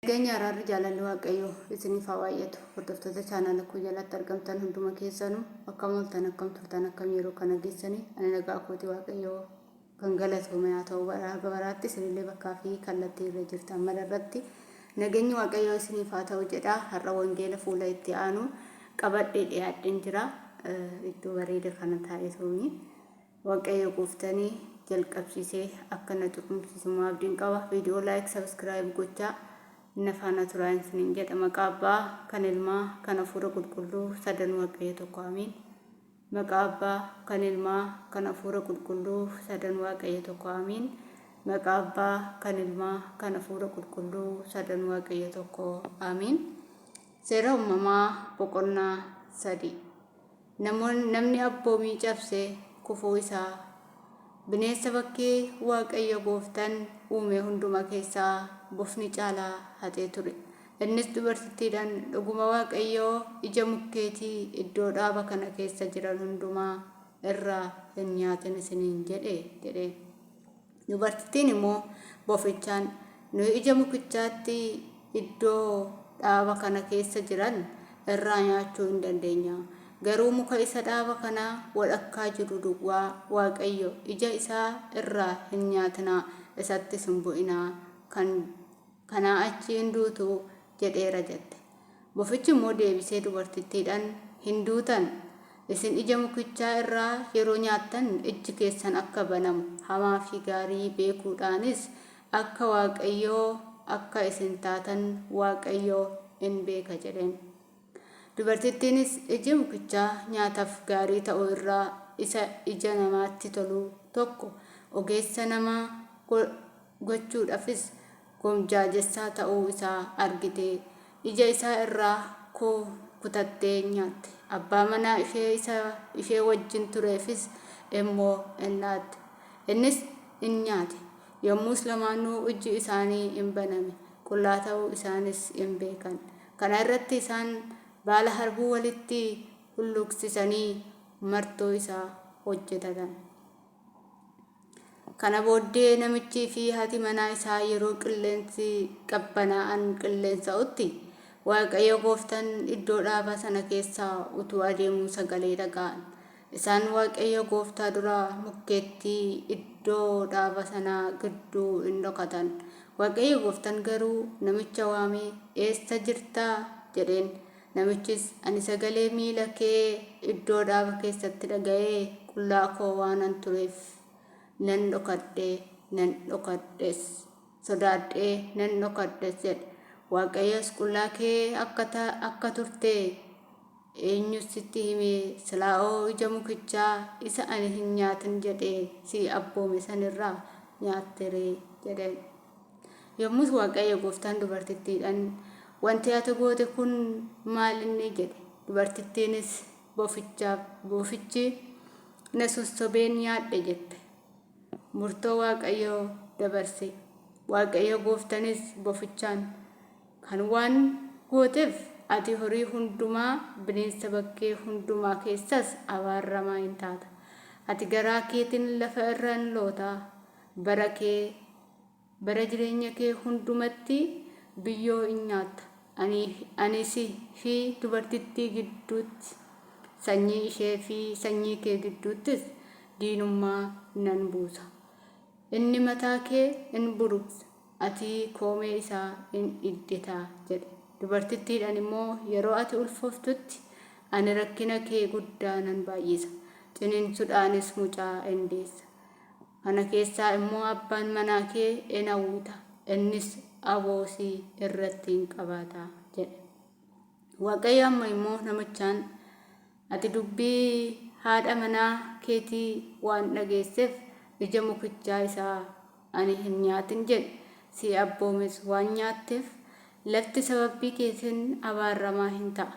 Ganya ararri jaalalli waaqayyo isiniif haa baay'atu. Hordoftoota chaanala koo jalatti argamtan hunduma keessanuu akkam ooltan akkam turtan akkam yeroo kana geessanii ani nagaa kooti waaqayyo kan galatoome haa ta'u bara baraatti isinillee bakkaa fi kallattii irra jirtan malarratti nageenyi waaqayyo isiniif haa ta'u jedha. Har'a wangeela fuula itti aanu qabadhee dhiyaadheen jira. Iddoo bareeda kana taa'ee ta'uuni waaqayyo quuftanii jalqabsiisee akka na tuqumsiisumaa abdiin qaba. Viidiyoo laayik sabskiraayib gochaa nafana turaan sinin jedha. Maqaa Abbaa kan Ilmaa kan Hafuura Qulqulluu sadan waaqayyo tokko amiin. Maqaa Abbaa kan Ilmaa kan Hafuura Qulqulluu sadan waaqayyo tokko amiin. Maqaa Abbaa kan Ilmaa kan Hafuura Qulqulluu sadan waaqayyo tokko amiin. Seera uumamaa boqonnaa 3. Namni abboomii cabsee kufuu isaa. Bineensa bakkee waaqayyo gooftaan uume hunduma keessaa bofni caalaa hatee ture. Innis dubartittiidhaan dhuguma waaqayyoo ija mukkeetii iddoo dhaaba kana keessa jiran hundumaa irraa hin nyaatin isiniin jedhe. Dubartittiin immoo bofichaan nuyi ija mukichaatti iddoo dhaaba kana keessa jiran irraa nyaachuu hin dandeenya. Garuu muka isa dhaaba kana walakkaa jiru duwwaa waaqayyo ija isaa irraa hin nyaatinaa isattis hin bu'inaa kanaa achi hin duutu jedheera jette. Bofichi immoo deebisee dubartittiidhaan hin duutan. Isin ija mukichaa irraa yeroo nyaattan ijji keessan akka banamu hamaa fi gaarii beekuudhaanis akka waaqayyoo akka isin taatan waaqayyoo hin beeka jedheen. Dubartittiinis iji mukichaa nyaataaf gaarii ta'uu irraa isa ija namaatti tolu tokko ogeessa namaa gochuudhaafis gomjaajessaa ta'uu isaa argite ija isaa irraa kutattee nyaatte. Abbaa manaa ishee wajjin tureefis immoo hin laatte. Innis hin nyaate. Yommus lamaanuu iji isaanii hin baname. Qullaa ta'uu isaanis hin beekan. Kana irratti isaan baala harbuu walitti hulluuqsisanii martoo isaa hojjetatan. Kana booddee namichii fi haati manaa isaa yeroo qilleensi qabbanaa'an qilleensa'utti waaqayyo gooftaan iddoo dhaaba sana keessaa utuu adeemuu sagalee dhaga'an. Isaan waaqayyo gooftaa duraa mukkeettii iddoo dhaaba sanaa gidduu hin dhokatan. Waaqayyo gooftaan garuu namicha waamee eessa jirtaa jedheen. Namichis ani sagalee miila kee iddoo dhaaba keessatti dhaga'ee qullaa koo waanan tureef nan dhokadhes sodaadhee nan dhokadhes jedhe. Waaqayyos qullaa kee akka turte eenyu sitti himee silaa'oo ija mukichaa isa ani hin nyaatin jedhee si abboome sanirraa nyaatteree jedheen. Yommus waaqayyo gooftaan dubartittiidhaan wanti ati goote kun maal inni jedhe. Dubartittiinis bofichi na sossobeen nyaadhe jette. Murtoo waaqayyo dabarse. Waaqayyo gooftaanis bofichaan kan waan gooteef ati horii hundumaa bineensa bakkee hundumaa keessas abaaramaa hin taata. Ati garaa keetiin lafa irra hin lootaa. Bara jireenya kee hundumatti biyyoo hin nyaatta. Anis fi dubartittii gidduutti sanyii ishee fi sanyii kee gidduuttis diinummaa nan buusa. Inni mataa kee hin buruqsa. Ati koomee isaa hin idditaa jedhe. Dubartittiidhaan immoo yeroo ati ulfooftutti ani rakkina kee guddaa nan baay'isa. Ciniinsuudhaanis mucaa hin deessa. Kana keessaa immoo abbaan manaa kee hin hawwita. Innis aboosii irratti hin qabaata jedhe. Waaqayyo amma immoo namichaan ati dubbii haadha manaa keetii waan dhageesseef ija mukichaa isaa ani hin nyaatin jedhe si abboomes waan nyaatteef lafti sababii keetiin abaaramaa hin ta'a.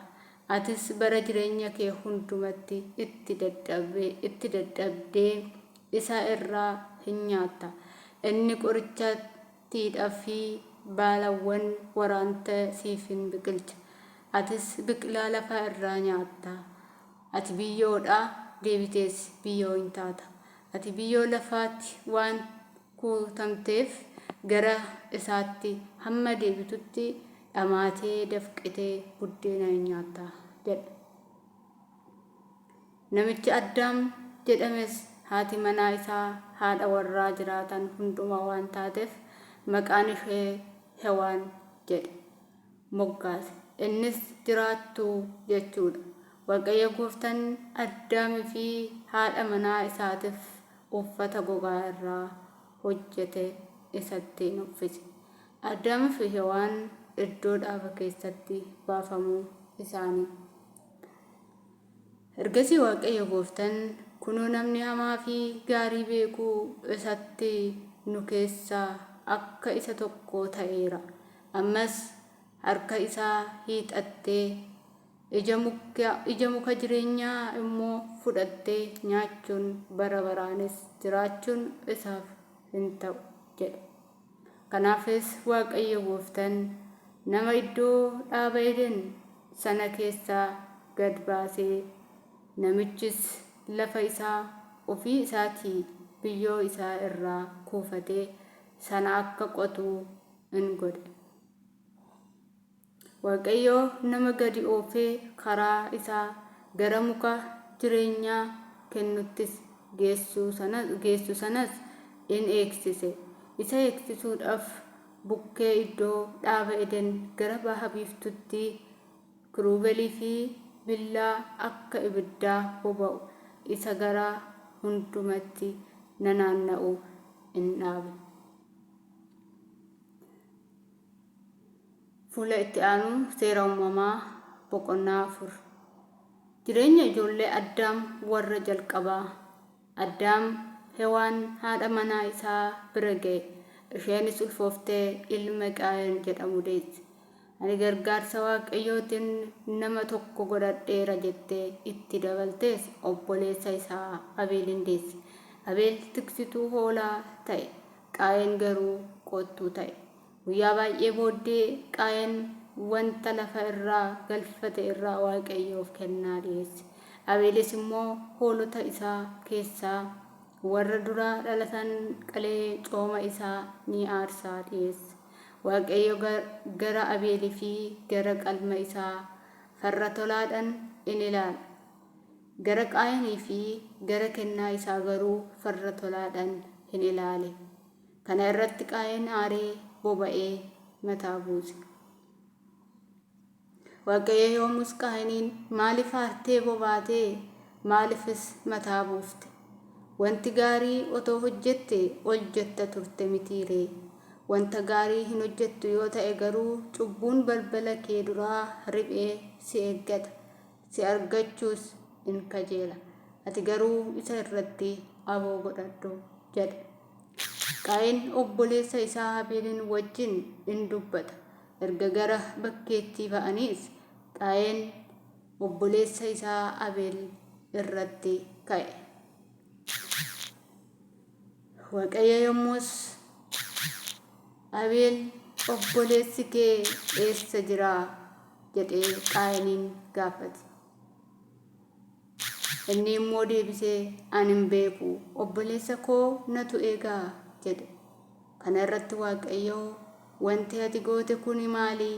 Atis bara jireenya kee hundumatti itti dadhabdee isa irraa hin nyaatta. Inni qorichaattiidhaa fi baalawwan waraanta siif hin biqilcha. Atis biqilaa lafaa irraa nyaatta. Ati biyyoodhaa deebitees biyyoo hin taata. Ati biyyoo lafaatti waan kuutamteef gara isaatti hamma deebitutti dhamaatee dafqitee buddeena hin nyaatta jedha. Namichi Addaam jedhames haati manaa isaa haadha warraa jiraatan hundumaa waan taateef maqaan ishee Hewaan jedhe moggaase. Innis jiraattuu jechuudha. Waaqayyo Gooftaan Addaamii fi haadha manaa isaatiif uffata gogaa irraa hojjete isatti uffise. Addaamii fi Hewaan iddoo dhaabaa keessatti baafamuu isaanii. Ergasii Waaqayyo Gooftaan kunoo namni hamaa fi gaarii beekuu isatti nu keessaa akka isa tokko ta'eera. Ammas harka isaa hiixattee ija muka jireenyaa immoo fudhattee nyaachuun bara baraanis jiraachuun isaaf hin ta'u jedhe. Kanaafis Waaqayyo Gooftaan nama iddoo dhaaba Eden sana keessaa gad baasee namichis lafa isaa ofii isaatii biyyoo isaa irraa kuufatee sana akka qotu in godhe. Waaqayyo nama gadi oofee karaa isaa gara muka jireenyaa kennuttis geessu sanas in eegsise. Isa eegsisuudhaaf bukkee iddoo dhaaba Eden gara baha biiftuutti kirubeelii fi billaa akka ibiddaa boba'u isa gara hundumatti nanaanna'u in dhaabe. Fuula itti aanu seera uumamaa boqonnaa 4. Jireenya ijoollee Addaam warra jalqabaa. Addaam Hewaan haadha manaa isaa bira ga'e. Isheenis ulfooftee ilma Qaayeen jedhamu deesse. Ani gargaarsa Waaqayyootiin nama tokko godhadheera jettee itti dabaltees obboleessa isaa Abeelin deesse. Abeel tiksituu hoolaa ta'e, Qaayeen garuu qottuu ta'e. Guyyaa baay'ee booddee Qaayeen wanta lafa irraa galfate irraa Waaqayyoof kennaa dhiyeesse. Abeelis immoo hoolota isaa keessaa warra duraa dhalatan qalee cooma isaa ni aarsaa dhiyeesse. Waaqayyo gara Abeelii fi gara qalma isaa farra tolaadhaan in ilaala. Gara Qaayeenii fi gara kennaa isaa garuu farra tolaadhaan hin ilaale. Kana irratti Qaayeen aaree boba'ee mataa buuse. Waaqayyo yommus Qaayeniin maaliif aartee bobaatee maaliifis mataa buufte? Wanti gaarii otoo hojjette ol jetta turte mitiiree? Wanta gaarii hin hojjettu yoo ta'e garuu cubbuun balbala kee duraa riphee si eeggata. Si argachuus in kajeela. Ati garuu isa irratti aboo godhadhu jedhe. Qaayeen obboleessa isaa Abeelin wajjin in dubbata. Erga gara bakkeetti ba'aniis Qaayeen obboleessa isaa Abeel irratti ka'e. Waaqayyo yommus Abeel obboleessi kee eessa jira jedhee Qaayeniin gaafate. Inni immoo deebisee ani hin beeku, obboleessa koo natu eegaa jedhe. Kana irratti Waaqayyo wanti ati goote kun maali?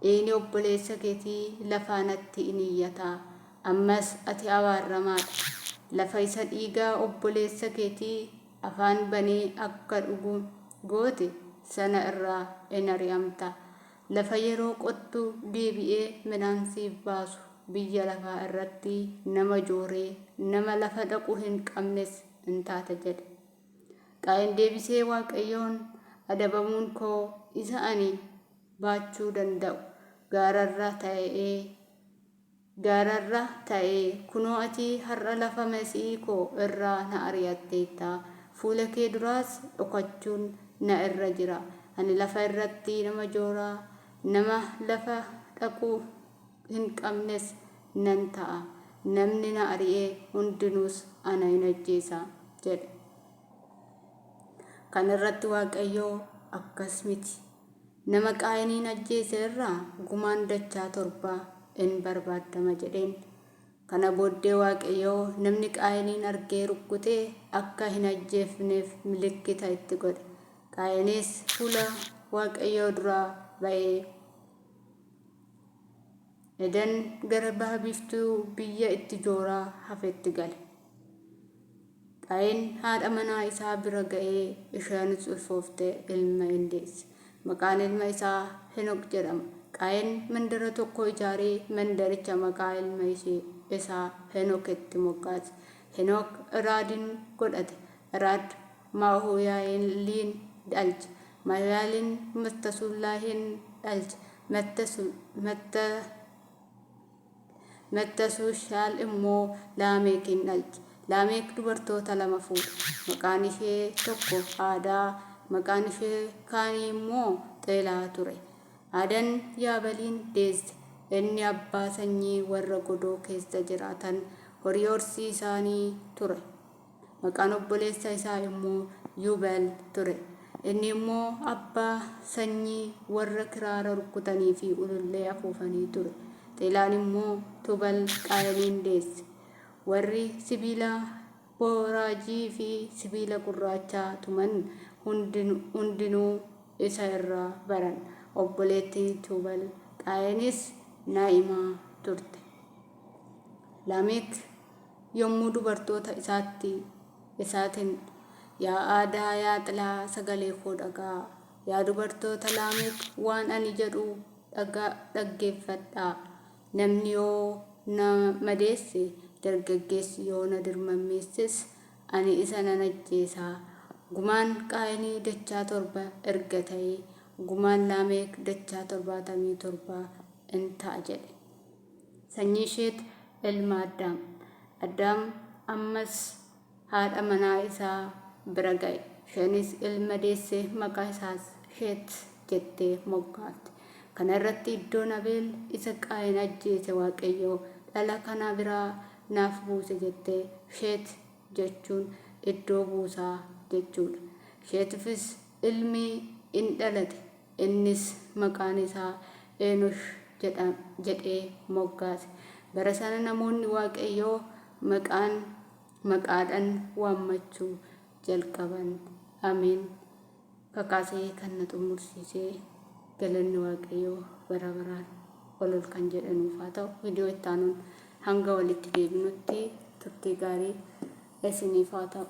Eeni obboleessa keetii lafaa natti in iyyataa. Ammas ati abaaramaadha. Lafa isa dhiigaa obboleessa keetii afaan banee akka dhugu goote sana irraa in ari'amta. Lafa yeroo qottu deebi'ee midhaan siif baasu biyya lafaa irratti nama jooree nama lafa dhaqu hin qabnes in taata jedhe. Qaayeen deebisee Waaqayyoon adabamuun koo isa ani baachuu danda'u gaararra ta'ee kunoo ati har'a lafa masii koo irraa na ari'atteetta. Fuula kee duraas dhokachuun na irra jira. Ani lafa irratti nama jooraa nama lafa dhaquu hin qabnes nan ta'a. Namni na ari'ee hundinuus ana in ajjeesa jedhe. Kana irratti Waaqayyo akkas miti. Nama Qaayeniin ajjeese irraa gumaan dachaa 7 in barbaadama jedheen. Kana booddee Waaqayyo namni Qaayeniin argee rukkutee akka hin ajjeefneef milikkita itti godhe. Qaayenis fuula Waaqayyoo duraa ba'ee Eden gara baha biiftuu biyya itti jooraa hafetti gale. Qaayeen haadha manaa isaa bira ga'ee isheenis ulfooftee ilma deesse. Maqaan ilma isaa Henook jedhama. Qaayeen mandara tokko ijaaree mandaricha maqaa ilma isaa Henookitti moggaase. Henook Iraadin godhate. Iraad Mahuyaaliin dhalche. Mahuyaaliin Metusaalaahin dhalche. Metusaalaan immoo Laamekin dhalche. Laamek dubartoota lama fuudhe. Maqaan ishee tokko Aadaa, maqaan ishee kaanii immoo Xeelaa ture. Aadaan Yaabaliin deesse. Inni abbaa sanyii warra godoo keessa jiraatan horii horsiisanii ture. Maqaan obboleessa isaa immoo Yuubal ture. Inni immoo abbaa sanyii warra kiraara rukkutanii fi ulullee afuufanii ture. Xeelaan immoo Tubal Qaayeniin deesse. Warri sibiila booraajii fi sibiila gurraachaa tuman hundinuu isa irraa baran. Obboleettiin Tubal Qaayenis Naa'imaa turte. Laamek yommuu dubartoota isaatiin yaa aadaa yaa xilaa sagalee koo dhaga'aa. Yaa dubartoota Laamek waan ani jedhu dhaggeeffadhaa. Namni yoo na madeesse dargaggeessi yoo na dirmammeesses ani isa nan ajjeesaa. Gumaan Qaayanii dachaa 7 erga ta'ee gumaan Laamek dachaa 77 in ta'a jedhe. Sanyii Sheet ilma Addaam. Addaam ammas haadha manaa isaa bira ga'e. Isheenis ilma deesse maqaa isaas Sheet jettee moggaafte. Kana irratti iddoon Abeel isa Qaayeen ajjeese Waaqayyoo dhala kana biraa naaf buuse jettee Sheet jechuun iddoo buusaa jechuudha. Sheetifis ilmi in dhalate. Innis maqaan isaa Eenush jedhee moggaase. Bara sana namoonni Waaqayyoo maqaadhaan waammachuu jalqaban. Ameen. Kakaasee kan na xumursiisee galanni Waaqayyoo bara baraan ol kan jedhanuuf haa ta'u. Viidiyoo itti aanuun hanga walitti deebinutti turtii gaarii isiniif haa ta'u.